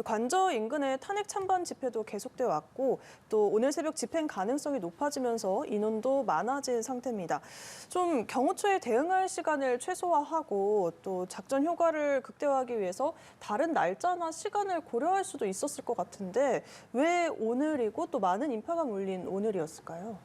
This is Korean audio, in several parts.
관저 인근의 탄핵 찬반 집회도 계속돼 왔고 또 오늘 새벽 집행 가능성이 높아지면서 인원도 많아진 상태입니다. 좀 경호처에 대응할 시간을 최소화하고 또 작전 효과를 극대화하기 위해서 다른 날짜나 시간을 고려할 수도 있었을 것 같은데 왜 오늘이고 또 많은 인파가 몰린 오늘이었을까요?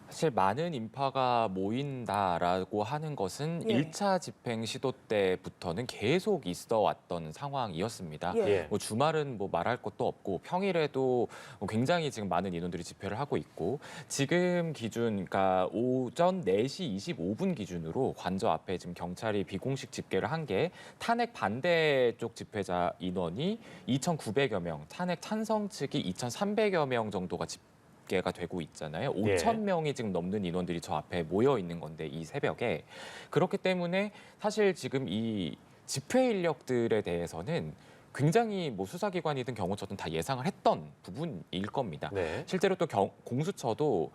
사실 많은 인파가 모인다라고 하는 것은 예. 1차 집행 시도 때부터는 계속 있어 왔던 상황이었습니다. 예. 뭐 주말은 뭐 말할 것도 없고 평일에도 굉장히 지금 많은 인원들이 집회를 하고 있고 지금 기준, 그러니까 오전 4시 25분 기준으로 관저 앞에 지금 경찰이 비공식 집계를 한 게 탄핵 반대 쪽 집회자 인원이 2,900여 명, 탄핵 찬성 측이 2,300여 명 정도가 집계가 되고 있잖아요. 예. 5천 명이 지금 넘는 인원들이 저 앞에 모여 있는 건데 이 새벽에 그렇기 때문에 사실 지금 이 집회 인력들에 대해서는 굉장히 뭐 수사기관이든 경호처든 다 예상을 했던 부분일 겁니다. 네. 실제로 또 공수처도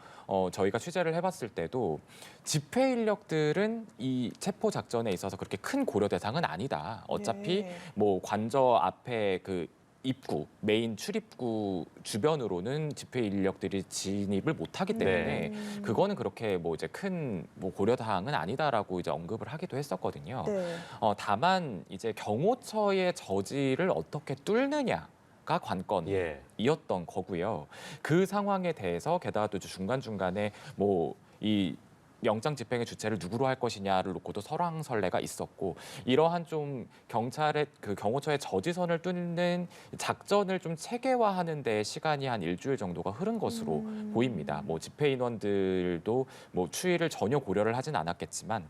저희가 취재를 해봤을 때도 집회 인력들은 이 체포 작전에 있어서 그렇게 큰 고려 대상은 아니다. 어차피 예. 뭐 관저 앞에 그 입구, 메인 출입구 주변으로는 집회 인력들이 진입을 못하기 때문에 그거는 그렇게 뭐 이제 큰 뭐 고려사항은 아니다라고 이제 언급을 하기도 했었거든요. 네. 다만 이제 경호처의 저지를 어떻게 뚫느냐가 관건이었던 거고요. 그 상황에 대해서 게다가 또 중간중간에 뭐 이 영장 집행의 주체를 누구로 할 것이냐를 놓고도 설왕설래가 있었고 이러한 좀 경찰의 그 경호처의 저지선을 뚫는 작전을 좀 체계화하는 데 시간이 한 일주일 정도가 흐른 것으로 보입니다. 뭐 집회 인원들도 뭐 추이를 전혀 고려를 하진 않았겠지만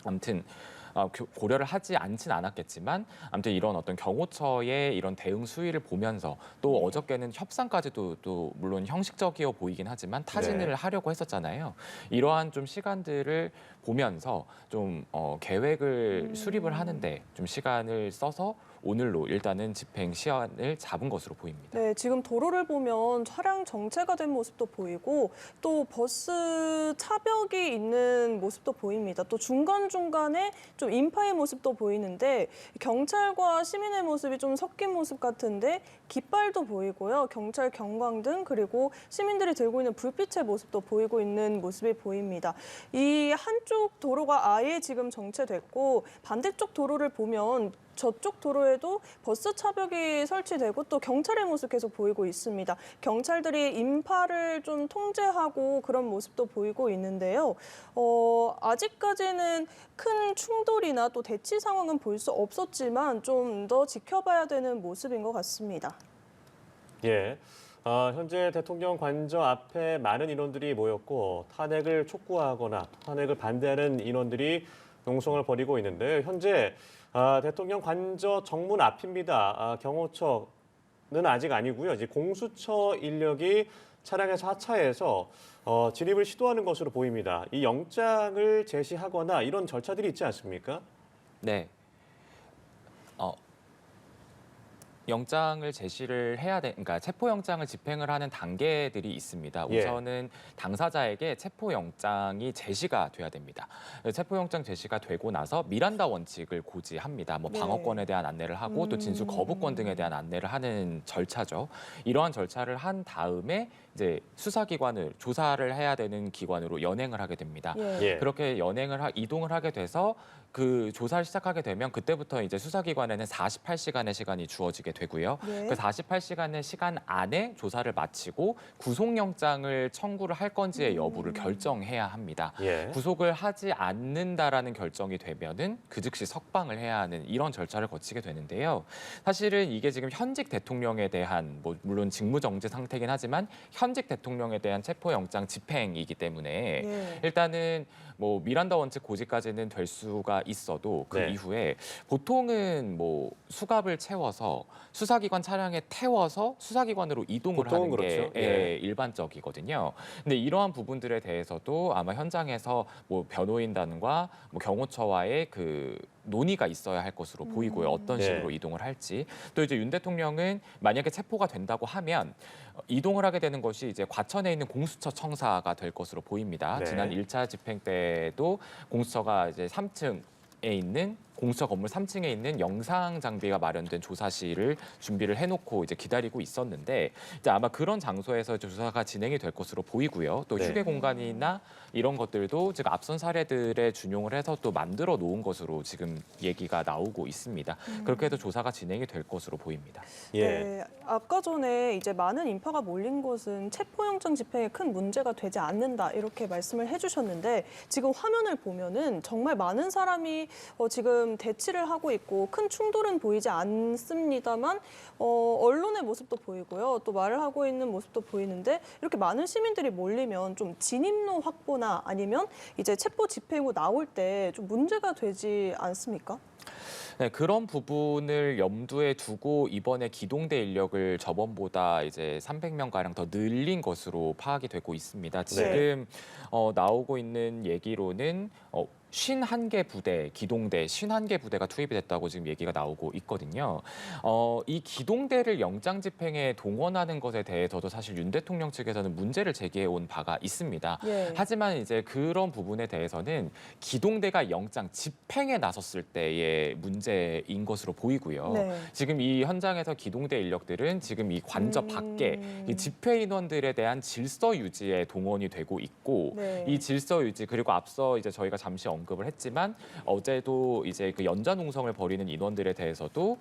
아무튼 고려를 하지 않진 않았겠지만 아무튼 이런 어떤 경호처의 이런 대응 수위를 보면서 또 어저께는 협상까지도 또 물론 형식적이어 보이긴 하지만 타진을 네. 하려고 했었잖아요. 이러한 좀 시간들을 보면서 좀 계획을 수립을 하는데 좀 시간을 써서 오늘로 일단은 집행 시한을 잡은 것으로 보입니다. 네, 지금 도로를 보면 차량 정체가 된 모습도 보이고 또 버스 차벽이 있는 모습도 보입니다. 또 중간중간에 좀 인파의 모습도 보이는데 경찰과 시민의 모습이 좀 섞인 모습 같은데 깃발도 보이고요. 경찰 경광등 그리고 시민들이 들고 있는 불빛의 모습도 보이고 있는 모습이 보입니다. 이 한쪽 도로가 아예 지금 정체됐고 반대쪽 도로를 보면 저쪽 도로에도 버스 차벽이 설치되고 또 경찰의 모습 계속 보이고 있습니다. 경찰들이 인파를 좀 통제하고 그런 모습도 보이고 있는데요. 아직까지는 큰 충돌이나 또 대치 상황은 볼 수 없었지만 좀 더 지켜봐야 되는 모습인 것 같습니다. 예. 현재 대통령 관저 앞에 많은 인원들이 모였고 탄핵을 촉구하거나 탄핵을 반대하는 인원들이 농성을 벌이고 있는데 현재 대통령 관저 정문 앞입니다. 경호처는 아직 아니고요. 이제 공수처 인력이 차량에서 하차해서 진입을 시도하는 것으로 보입니다. 이 영장을 제시하거나 이런 절차들이 있지 않습니까? 네. 영장을 제시를 해야 그러니까 체포영장을 집행을 하는 단계들이 있습니다. 예. 우선은 당사자에게 체포영장이 제시가 돼야 됩니다. 체포영장 제시가 되고 나서 미란다 원칙을 고지합니다. 뭐 네. 방어권에 대한 안내를 하고 또 진술 거부권 등에 대한 안내를 하는 절차죠. 이러한 절차를 한 다음에 이제 수사기관을 조사를 해야 되는 기관으로 연행을 하게 됩니다. 예. 예. 그렇게 이동을 하게 돼서 그 조사를 시작하게 되면 그때부터 이제 수사기관에는 48시간의 시간이 주어지게 되고요. 네. 그 48시간의 시간 안에 조사를 마치고 구속영장을 청구를 할 건지의 여부를 결정해야 합니다. 예. 구속을 하지 않는다라는 결정이 되면은 그 즉시 석방을 해야 하는 이런 절차를 거치게 되는데요. 사실은 이게 지금 현직 대통령에 대한 뭐 물론 직무정지 상태긴 하지만 현직 대통령에 대한 체포영장 집행이기 때문에 예. 일단은 뭐 미란다 원칙 고지까지는 될 수가 있어도 그 네. 이후에 보통은 뭐 수갑을 채워서 수사기관 차량에 태워서 수사기관으로 이동을 보통은 하는 게 그렇죠. 예. 일반적이거든요. 근데 이러한 부분들에 대해서도 아마 현장에서 뭐 변호인단과 뭐 경호처와의 그 논의가 있어야 할 것으로 보이고요. 어떤 네. 식으로 이동을 할지. 또 이제 윤 대통령은 만약에 체포가 된다고 하면 이동을 하게 되는 것이 이제 과천에 있는 공수처 청사가 될 것으로 보입니다. 네. 지난 1차 집행 때도 공수처가 이제 3층에 있는 공수처 건물 3층에 있는 영상 장비가 마련된 조사실을 준비를 해놓고 이제 기다리고 있었는데 이제 아마 그런 장소에서 조사가 진행이 될 것으로 보이고요. 또 네. 휴게 공간이나 이런 것들도 지금 앞선 사례들에 준용을 해서 또 만들어 놓은 것으로 지금 얘기가 나오고 있습니다. 그렇게 해서 조사가 진행이 될 것으로 보입니다. 예. 네, 아까 전에 이제 많은 인파가 몰린 것은 체포영장 집행에 큰 문제가 되지 않는다 이렇게 말씀을 해주셨는데 지금 화면을 보면은 정말 많은 사람이 지금 대치를 하고 있고 큰 충돌은 보이지 않습니다만 언론의 모습도 보이고요. 또 말을 하고 있는 모습도 보이는데 이렇게 많은 시민들이 몰리면 좀 진입로 확보나 아니면 이제 체포 집행 후 나올 때 좀 문제가 되지 않습니까? 네, 그런 부분을 염두에 두고 이번에 기동대 인력을 저번보다 이제 300명 가량 더 늘린 것으로 파악이 되고 있습니다. 지금 나오고 있는 얘기로는 51개 부대, 기동대 51개 부대가 투입이 됐다고 지금 얘기가 나오고 있거든요. 이 기동대를 영장 집행에 동원하는 것에 대해서도 사실 윤 대통령 측에서는 문제를 제기해 온 바가 있습니다. 예. 하지만 이제 그런 부분에 대해서는 기동대가 영장 집행에 나섰을 때의 문제인 것으로 보이고요. 네. 지금 이 현장에서 기동대 인력들은 지금 이 관저 밖에 이 집회 인원들에 대한 질서 유지에 동원이 되고 있고 네. 이 질서 유지 그리고 앞서 이제 저희가 잠시 언급을 했지만 어제도 이제 그 연좌농성을 벌이는 인원들에 대해서도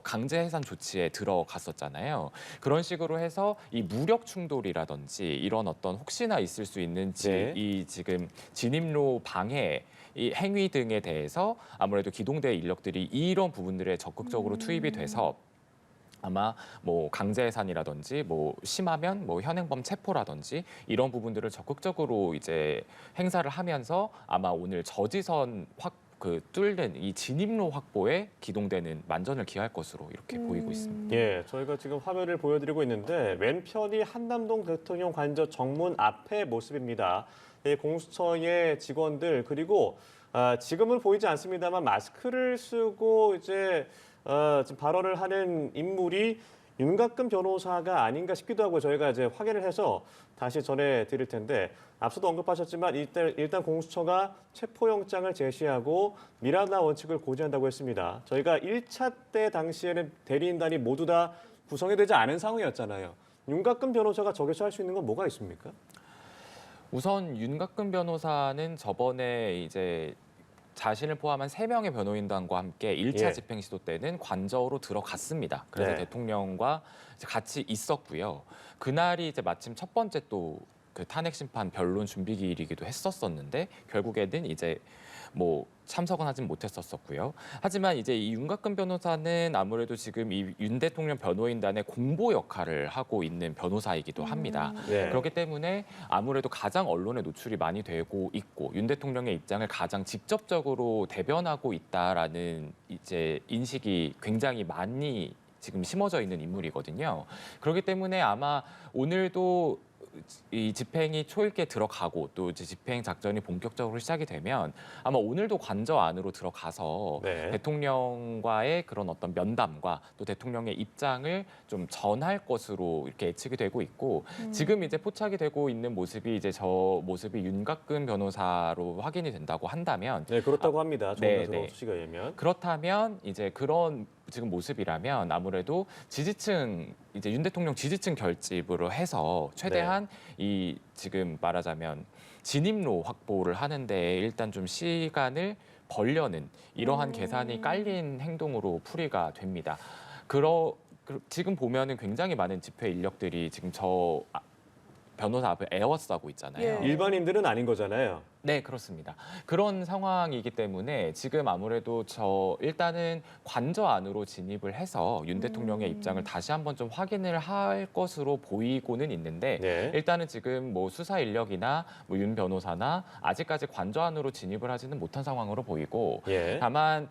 강제 해산 조치에 들어갔었잖아요. 그런 식으로 해서 이 무력 충돌이라든지 이런 어떤 혹시나 있을 수 있는 네. 이 지금 진입로 방해 이 행위 등에 대해서 아무래도 기동대 인력들이 이런 부분들에 적극적으로 투입이 돼서 아마 뭐 강제해산이라든지 뭐 심하면 뭐 현행범 체포라든지 이런 부분들을 적극적으로 이제 행사를 하면서 아마 오늘 저지선 뚫는 이 진입로 확보에 기동대는 만전을 기할 것으로 이렇게 보이고 있습니다. 예, 저희가 지금 화면을 보여드리고 있는데 왼편이 한남동 대통령 관저 정문 앞의 모습입니다. 이 공수처의 직원들 그리고 지금은 보이지 않습니다만 마스크를 쓰고 이제 지금 발언을 하는 인물이 윤곽근 변호사가 아닌가 싶기도 하고 저희가 이제 확인을 해서 다시 전해드릴 텐데 앞서도 언급하셨지만 일단 공수처가 체포영장을 제시하고 미란다 원칙을 고지한다고 했습니다. 저희가 1차 때 당시에는 대리인단이 모두 다 구성이 되지 않은 상황이었잖아요. 윤곽근 변호사가 저기서 할 수 있는 건 뭐가 있습니까? 우선 윤곽근 변호사는 저번에 이제 자신을 포함한 3명의 변호인단과 함께 1차 예. 집행 시도 때는 관저로 들어갔습니다. 그래서 네. 대통령과 이제 같이 있었고요. 그날이 이제 마침 첫 번째 또 그 탄핵 심판 변론 준비 기일이기도 했었었는데 결국에는 이제 뭐 참석은 하진 못했었고요. 하지만 이제 이 윤곽근 변호사는 아무래도 지금 이 윤 대통령 변호인단의 공보 역할을 하고 있는 변호사이기도 합니다. 네. 그렇기 때문에 아무래도 가장 언론에 노출이 많이 되고 있고 윤 대통령의 입장을 가장 직접적으로 대변하고 있다라는 이제 인식이 굉장히 많이 지금 심어져 있는 인물이거든요. 그렇기 때문에 아마 오늘도 이 집행이 초읽기에 들어가고 또 이제 집행 작전이 본격적으로 시작이 되면 아마 오늘도 관저 안으로 들어가서 네. 대통령과의 그런 어떤 면담과 또 대통령의 입장을 좀 전할 것으로 이렇게 예측이 되고 있고 지금 이제 포착이 되고 있는 모습이 이제 저 모습이 윤곽근 변호사로 확인이 된다고 한다면 네, 그렇다고 합니다. 네, 조은선 네. 수식에 의하면. 그렇다면 이제 그런 지금 모습이라면 아무래도 지지층 이제 윤 대통령 지지층 결집으로 해서 최대한 이 지금 말하자면 진입로 확보를 하는데 일단 좀 시간을 벌려는 이러한 계산이 깔린 행동으로 풀이가 됩니다. 지금 보면은 굉장히 많은 집회 인력들이 지금 저 변호사 앞에 에워싸고 있잖아요. 예. 일반인들은 아닌 거잖아요. 네, 그렇습니다. 그런 상황이기 때문에 지금 아무래도 일단은 관저 안으로 진입을 해서 윤 대통령의 입장을 다시 한번 좀 확인을 할 것으로 보이고는 있는데 네. 일단은 지금 뭐 수사 인력이나 뭐 윤 변호사나 아직까지 관저 안으로 진입을 하지는 못한 상황으로 보이고 예. 다만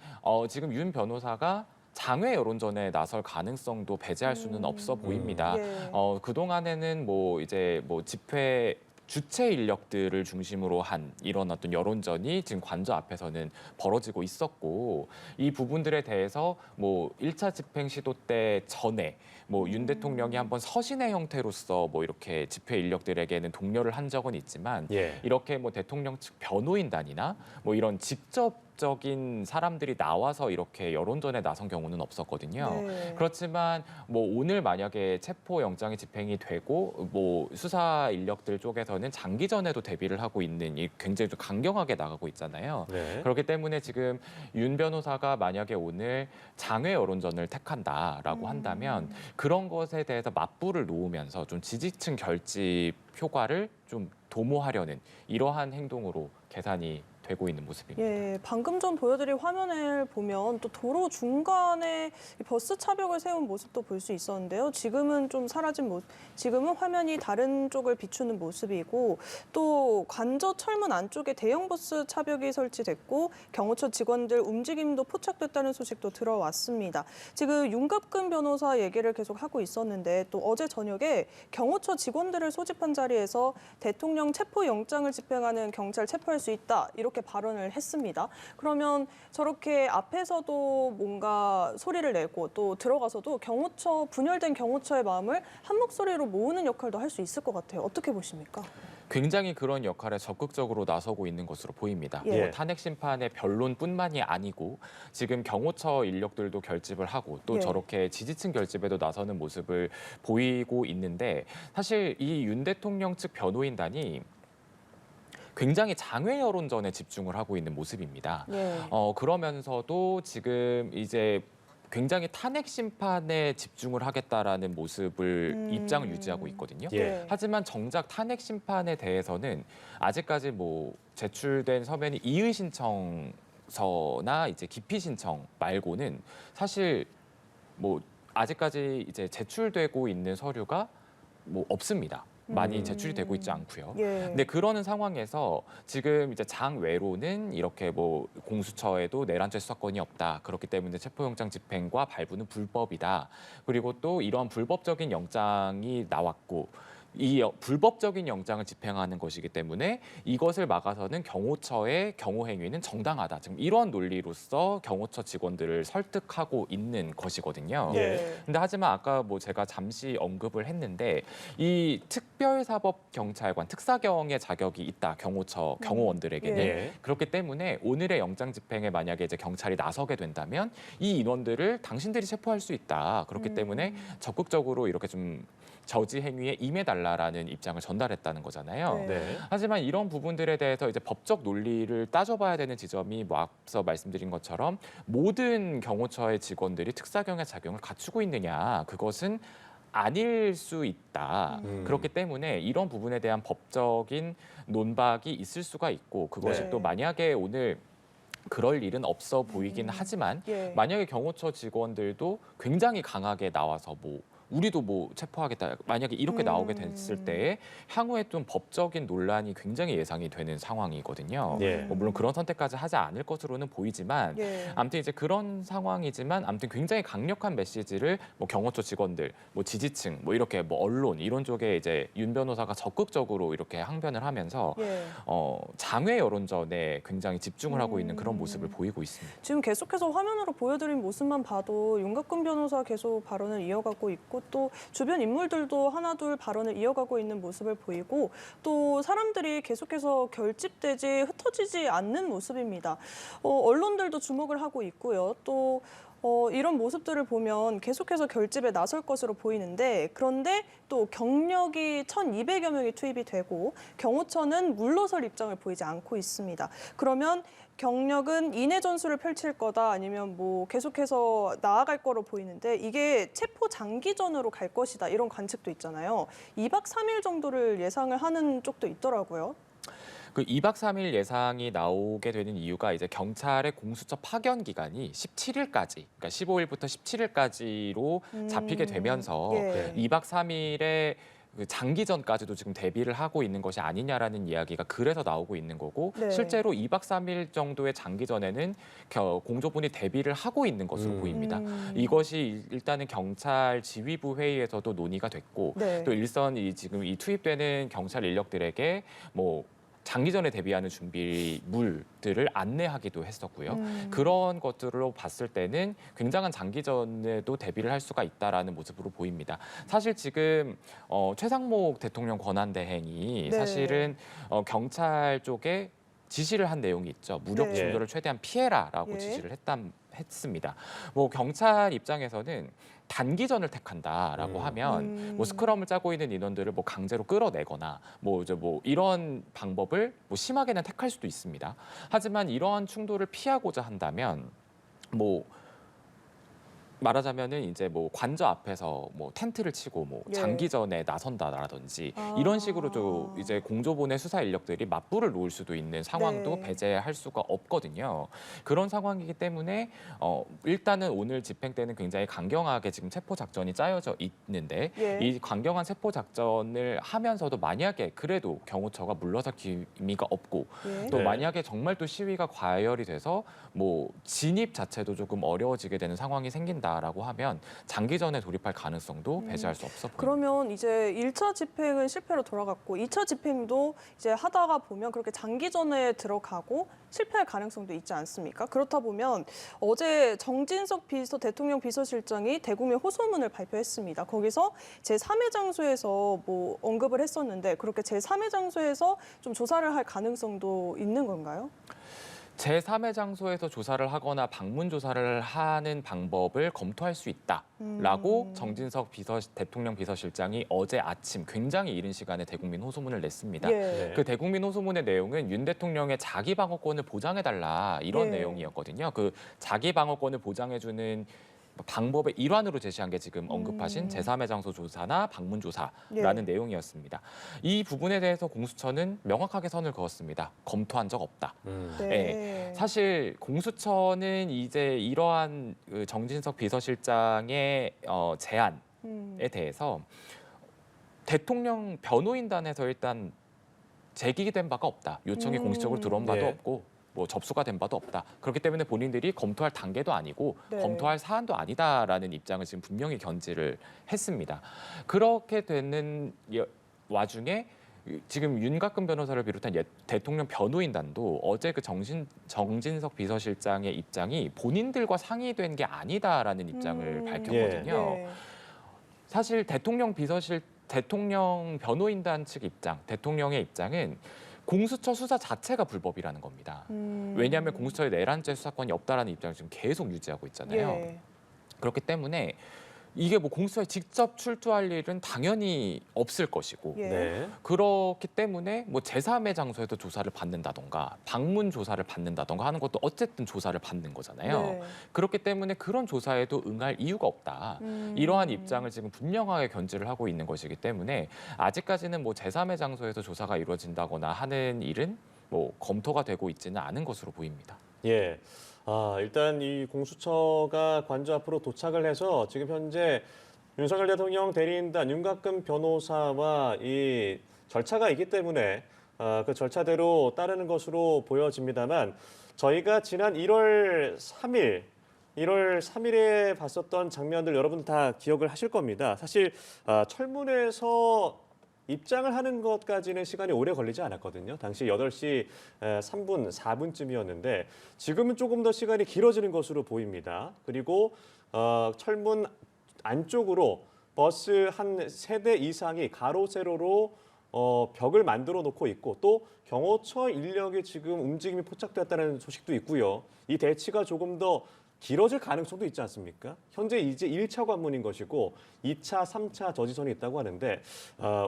지금 윤 변호사가 장외 여론전에 나설 가능성도 배제할 수는 없어 보입니다. 예. 그동안에는 뭐 이제 뭐 집회 주체 인력들을 중심으로 한 이런 어떤 여론전이 지금 관저 앞에서는 벌어지고 있었고 이 부분들에 대해서 뭐 1차 집행 시도 때 전에 뭐 윤 대통령이 한번 서신의 형태로서 뭐 이렇게 집회 인력들에게는 독려를 한 적은 있지만 예. 이렇게 뭐 대통령 측 변호인단이나 뭐 이런 직접적인 불법적인 사람들이 나와서 이렇게 여론전에 나선 경우는 없었거든요. 네. 그렇지만 뭐 오늘 만약에 체포 영장이 집행이 되고 뭐 수사 인력들 쪽에서는 장기전에도 대비를 하고 있는 이 굉장히 좀 강경하게 나가고 있잖아요. 네. 그렇기 때문에 지금 윤 변호사가 만약에 오늘 장외 여론전을 택한다라고 한다면 그런 것에 대해서 맞불을 놓으면서 좀 지지층 결집 효과를 좀 도모하려는 이러한 행동으로 계산이 되고 있는 모습입니다. 예, 방금 전 보여드린 화면을 보면 또 도로 중간에 이 버스 차벽을 세운 모습도 볼 수 있었는데요. 지금은 좀 사라진 모습, 지금은 화면이 다른 쪽을 비추는 모습이고 또 관저 철문 안쪽에 대형 버스 차벽이 설치됐고 경호처 직원들 움직임도 포착됐다는 소식도 들어왔습니다. 지금 윤갑근 변호사 얘기를 계속 하고 있었는데 또 어제 저녁에 경호처 직원들을 소집한 자리에서 대통령 체포 영장을 집행하는 경찰 체포할 수 있다 이렇게 발언을 했습니다. 그러면 저렇게 앞에서도 뭔가 소리를 내고 또 들어가서도 경호처 분열된 경호처의 마음을 한 목소리로 모으는 역할도 할 수 있을 것 같아요. 어떻게 보십니까? 굉장히 그런 역할에 적극적으로 나서고 있는 것으로 보입니다. 예. 뭐 탄핵 심판의 변론뿐만이 아니고 지금 경호처 인력들도 결집을 하고 또 예. 저렇게 지지층 결집에도 나서는 모습을 보이고 있는데 사실 이 윤 대통령 측 변호인단이 굉장히 장외 여론전에 집중을 하고 있는 모습입니다. 예. 그러면서도 지금 이제 굉장히 탄핵 심판에 집중을 하겠다라는 모습을 입장을 유지하고 있거든요. 예. 네. 하지만 정작 탄핵 심판에 대해서는 아직까지 뭐 제출된 서면이 이의 신청서나 이제 기피 신청 말고는 사실 뭐 아직까지 이제 제출되고 있는 서류가 뭐 없습니다. 많이 제출이 되고 있지 않고요. 예. 근데 그러는 상황에서 지금 이제 장외로는 이렇게 뭐 공수처에도 내란죄 수사권이 없다. 그렇기 때문에 체포영장 집행과 발부는 불법이다. 그리고 또 이러한 불법적인 영장이 나왔고 이 불법적인 영장을 집행하는 것이기 때문에 이것을 막아서는 경호처의 경호 행위는 정당하다. 지금 이런 논리로서 경호처 직원들을 설득하고 있는 것이거든요. 예. 근데 하지만 아까 뭐 제가 잠시 언급을 했는데 이 특별사법경찰관 특사경의 자격이 있다. 경호처 경호원들에게는 예. 그렇기 때문에 오늘의 영장 집행에 만약에 이제 경찰이 나서게 된다면 이 인원들을 당신들이 체포할 수 있다. 그렇기 때문에 적극적으로 이렇게 좀 저지 행위에 임해달라라는 입장을 전달했다는 거잖아요. 네. 네. 하지만 이런 부분들에 대해서 이제 법적 논리를 따져봐야 되는 지점이 뭐 앞서 말씀드린 것처럼 모든 경호처의 직원들이 특사경의 자격을 갖추고 있느냐 그것은 아닐 수 있다. 그렇기 때문에 이런 부분에 대한 법적인 논박이 있을 수가 있고 그것이 네. 또 만약에 오늘 그럴 일은 없어 보이긴 하지만 예. 만약에 경호처 직원들도 굉장히 강하게 나와서 뭐 우리도 뭐 체포하겠다. 만약에 이렇게 나오게 됐을 때 향후에 좀 법적인 논란이 굉장히 예상이 되는 상황이거든요. 예. 뭐 물론 그런 선택까지 하지 않을 것으로는 보이지만 예. 아무튼 이제 그런 상황이지만 아무튼 굉장히 강력한 메시지를 뭐 경호처 직원들, 뭐 지지층, 뭐 이렇게 뭐 언론 이런 쪽에 이제 윤 변호사가 적극적으로 이렇게 항변을 하면서 예. 장외 여론전에 굉장히 집중을 하고 있는 그런 모습을 보이고 있습니다. 지금 계속해서 화면으로 보여드린 모습만 봐도 윤갑근 변호사 계속 발언을 이어가고 있고 또 주변 인물들도 하나둘 발언을 이어가고 있는 모습을 보이고 또 사람들이 계속해서 결집되지 흩어지지 않는 모습입니다. 언론들도 주목을 하고 있고요. 또 이런 모습들을 보면 계속해서 결집에 나설 것으로 보이는데 그런데 또 경력이 1,200여 명이 투입이 되고 경호처는 물러설 입장을 보이지 않고 있습니다. 그러면 경력은 인해 전술을 펼칠 거다 아니면 뭐 계속해서 나아갈 거로 보이는데 이게 체포 장기전으로 갈 것이다 이런 관측도 있잖아요. 2박 3일 정도를 예상을 하는 쪽도 있더라고요. 그 2박 3일 예상이 나오게 되는 이유가 이제 경찰의 공수처 파견 기간이 17일까지, 그러니까 15일부터 17일까지로 잡히게 되면서 예. 2박 3일에 그 장기전까지도 지금 대비를 하고 있는 것이 아니냐라는 이야기가 그래서 나오고 있는 거고 네. 실제로 2박 3일 정도의 장기전에는 공조분이 대비를 하고 있는 것으로 보입니다. 이것이 일단은 경찰 지휘부 회의에서도 논의가 됐고 네. 또 일선 지금 이 투입되는 경찰 인력들에게 뭐 장기전에 대비하는 준비물들을 안내하기도 했었고요. 그런 것들로 봤을 때는 굉장한 장기전에도 대비를 할 수가 있다라는 모습으로 보입니다. 사실 지금 최상목 대통령 권한대행이 네. 사실은 경찰 쪽에 지시를 한 내용이 있죠. 무력 네. 충돌을 최대한 피해라라고 예. 지시를 했습니다. 뭐 경찰 입장에서는 단기전을 택한다라고 하면 뭐 스크럼을 짜고 있는 인원들을 뭐 강제로 끌어내거나 뭐 이런 방법을 뭐 심하게는 택할 수도 있습니다. 하지만 이러한 충돌을 피하고자 한다면 뭐 말하자면은 이제 뭐 관저 앞에서 뭐 텐트를 치고 뭐 예. 장기전에 나선다라든지 아. 이런 식으로 좀 이제 공조본의 수사 인력들이 맞불을 놓을 수도 있는 상황도 네. 배제할 수가 없거든요. 그런 상황이기 때문에 일단은 오늘 집행 때는 굉장히 강경하게 지금 체포 작전이 짜여져 있는데 예. 이 강경한 체포 작전을 하면서도 만약에 그래도 경호처가 물러설 기미가 없고 예. 또 네. 만약에 정말 또 시위가 과열이 돼서 뭐 진입 자체도 조금 어려워지게 되는 상황이 생긴다라고 하면 장기전에 돌입할 가능성도 배제할 수 없어 보입니다. 그러면 이제 1차 집행은 실패로 돌아갔고 2차 집행도 이제 하다가 보면 그렇게 장기전에 들어가고 실패할 가능성도 있지 않습니까? 그렇다 보면 어제 정진석 대통령 비서실장이 대국민 호소문을 발표했습니다. 거기서 제3의 장소에서 뭐 언급을 했었는데 그렇게 제3의 장소에서 좀 조사를 할 가능성도 있는 건가요? 제3의 장소에서 조사를 하거나 방문 조사를 하는 방법을 검토할 수 있다라고 정진석 대통령 비서실장이 어제 아침 굉장히 이른 시간에 대국민 호소문을 냈습니다. 예. 네. 그 대국민 호소문의 내용은 윤 대통령의 자기 방어권을 보장해달라 이런 네. 내용이었거든요. 그 자기 방어권을 보장해주는 방법의 일환으로 제시한 게 지금 언급하신 제3의 장소 조사나 방문 조사라는 내용이었습니다. 이 부분에 대해서 공수처는 명확하게 선을 그었습니다. 검토한 적 없다. 네. 사실 공수처는 이제 이러한 그 정진석 비서실장의 제안에 대해서 대통령 변호인단에서 일단 제기된 바가 없다. 요청이 공식적으로 들어온 바도 네. 없고 뭐 접수가 된 바도 없다. 그렇기 때문에 본인들이 검토할 단계도 아니고 네. 검토할 사안도 아니다라는 입장을 지금 분명히 견지를 했습니다. 그렇게 되는 와중에 지금 윤곽근 변호사를 비롯한 대통령 변호인단도 어제 그 정진석 비서실장의 입장이 본인들과 상의된 게 아니다라는 입장을 밝혔거든요. 예. 사실 대통령 변호인단 측 입장, 대통령의 입장은 공수처 수사 자체가 불법이라는 겁니다. 왜냐하면 공수처에 내란죄 수사권이 없다라는 입장을 지금 계속 유지하고 있잖아요. 예. 그렇기 때문에 이게 뭐 공수처에 직접 출두할 일은 당연히 없을 것이고 예. 네. 그렇기 때문에 뭐 제3의 장소에서 조사를 받는다던가 방문 조사를 받는다던가 하는 것도 어쨌든 조사를 받는 거잖아요. 네. 그렇기 때문에 그런 조사에도 응할 이유가 없다. 이러한 입장을 지금 분명하게 견지를 하고 있는 것이기 때문에 아직까지는 뭐 제3의 장소에서 조사가 이루어진다거나 하는 일은 뭐 검토가 되고 있지는 않은 것으로 보입니다. 예. 일단 이 공수처가 관저 앞으로 도착을 해서 지금 현재 윤석열 대통령 대리인단 윤곽근 변호사와 이 절차가 있기 때문에 그 절차대로 따르는 것으로 보여집니다만 저희가 지난 1월 3일에 봤었던 장면들 여러분 다 기억을 하실 겁니다. 사실 철문에서 입장을 하는 것까지는 시간이 오래 걸리지 않았거든요. 당시 8시 3분, 4분쯤이었는데 지금은 조금 더 시간이 길어지는 것으로 보입니다. 그리고 철문 안쪽으로 버스 한 3대 이상이 가로 세로로 벽을 만들어 놓고 있고 또 경호처 인력이 지금 움직임이 포착되었다는 소식도 있고요. 이 대치가 조금 더 길어질 가능성도 있지 않습니까? 현재 이제 1차 관문인 것이고 2차, 3차 저지선이 있다고 하는데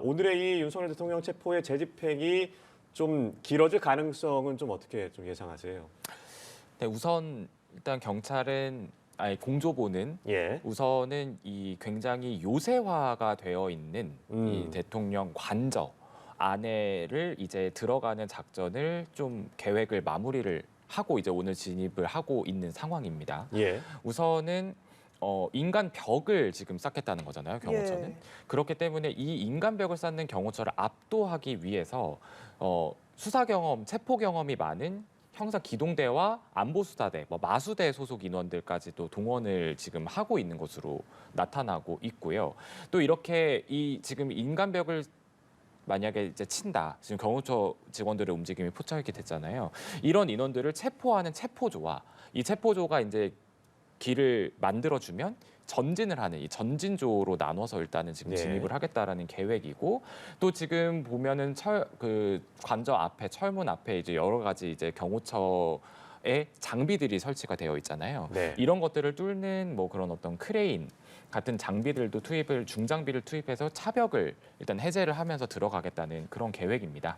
오늘의 이 윤석열 대통령 체포의 재집행이 좀 길어질 가능성은 좀 어떻게 좀 예상하세요? 네, 우선 일단 공조보는 예. 우선은 이 굉장히 요새화가 되어 있는 이 대통령 관저 안에를 이제 들어가는 작전을 좀 계획을 마무리를 하고 이제 오늘 진입을 하고 있는 상황입니다. 예. 우선은 인간 벽을 지금 쌓겠다는 거잖아요, 경호처는. 예. 그렇기 때문에 이 인간 벽을 쌓는 경호처를 압도하기 위해서 수사 경험, 체포 경험이 많은 형사 기동대와 안보수사대, 마수대 소속 인원들까지도 동원을 지금 하고 있는 것으로 나타나고 있고요. 또 이렇게 이 지금 인간 벽을 만약에 이제 친다. 지금 경호처 직원들의 움직임이 포착이 됐잖아요. 이런 인원들을 체포하는 체포조와 이 체포조가 이제 길을 만들어주면 전진을 하는 이 전진조로 나눠서 일단은 지금 예. 진입을 하겠다라는 계획이고 또 지금 보면은 그 관저 앞에 철문 앞에 이제 여러 가지 이제 경호처의 장비들이 설치가 되어 있잖아요. 네. 이런 것들을 뚫는 뭐 그런 어떤 크레인 같은 장비들도 중장비를 투입해서 차벽을 일단 해제를 하면서 들어가겠다는 그런 계획입니다.